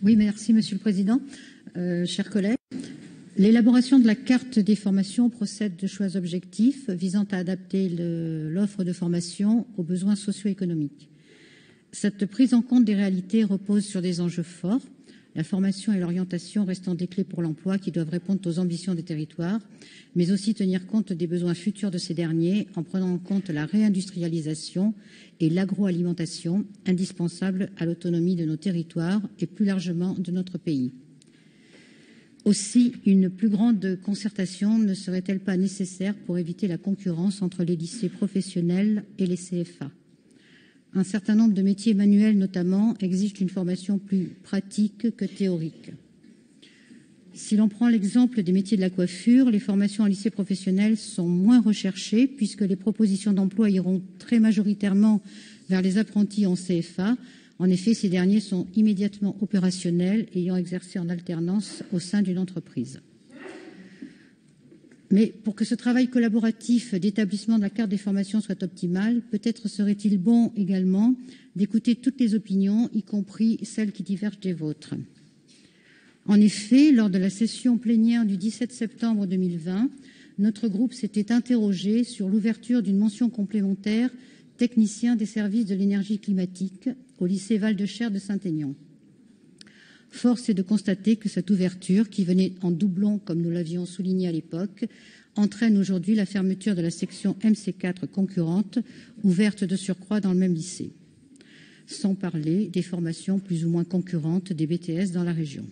Oui, merci Monsieur le Président. Chers collègues, l'élaboration de la carte des formations procède de choix objectifs visant à adapter l'offre de formation aux besoins socio-économiques. Cette prise en compte des réalités repose sur des enjeux forts, la formation et l'orientation restant des clés pour l'emploi qui doivent répondre aux ambitions des territoires, mais aussi tenir compte des besoins futurs de ces derniers en prenant en compte la réindustrialisation et l'agroalimentation indispensables à l'autonomie de nos territoires et plus largement de notre pays. Aussi, une plus grande concertation ne serait-elle pas nécessaire pour éviter la concurrence entre les lycées professionnels et les CFA ? Un certain nombre de métiers manuels, notamment, exigent une formation plus pratique que théorique. Si l'on prend l'exemple des métiers de la coiffure, les formations en lycée professionnel sont moins recherchées puisque les propositions d'emploi iront très majoritairement vers les apprentis en CFA. En effet, ces derniers sont immédiatement opérationnels, ayant exercé en alternance au sein d'une entreprise. Mais pour que ce travail collaboratif d'établissement de la carte des formations soit optimal, peut-être serait-il bon également d'écouter toutes les opinions, y compris celles qui divergent des vôtres. En effet, lors de la session plénière du 17 septembre 2020, notre groupe s'était interrogé sur l'ouverture d'une mention complémentaire technicien des services de l'énergie climatique au lycée Val-de-Cher de Saint-Aignan. Force est de constater que cette ouverture, qui venait en doublon, comme nous l'avions souligné à l'époque, entraîne aujourd'hui la fermeture de la section MC4 concurrente, ouverte de surcroît dans le même lycée, sans parler des formations plus ou moins concurrentes des BTS dans la région.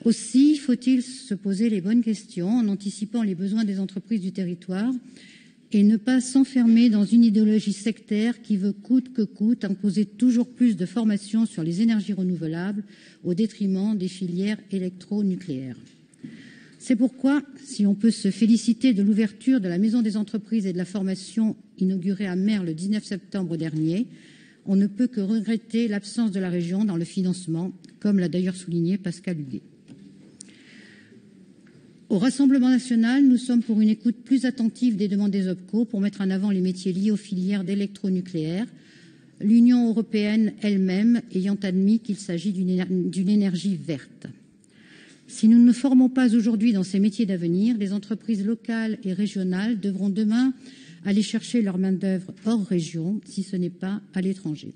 Aussi, faut-il se poser les bonnes questions en anticipant les besoins des entreprises du territoire et ne pas s'enfermer dans une idéologie sectaire qui veut coûte que coûte imposer toujours plus de formations sur les énergies renouvelables au détriment des filières électronucléaires. C'est pourquoi, si on peut se féliciter de l'ouverture de la Maison des entreprises et de la formation inaugurée à Mer le 19 septembre dernier, on ne peut que regretter l'absence de la région dans le financement, comme l'a d'ailleurs souligné Pascal Huguet. Au Rassemblement national, nous sommes pour une écoute plus attentive des demandes des OPCO pour mettre en avant les métiers liés aux filières d'électronucléaire, l'Union européenne elle-même ayant admis qu'il s'agit d'une énergie verte. Si nous ne formons pas aujourd'hui dans ces métiers d'avenir, les entreprises locales et régionales devront demain aller chercher leur main-d'œuvre hors région, si ce n'est pas à l'étranger.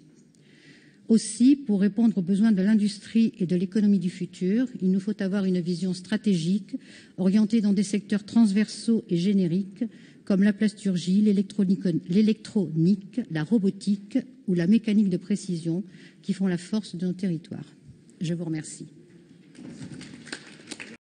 Aussi, pour répondre aux besoins de l'industrie et de l'économie du futur, il nous faut avoir une vision stratégique orientée dans des secteurs transversaux et génériques comme la plasturgie, l'électronique, la robotique ou la mécanique de précision qui font la force de nos territoires. Je vous remercie.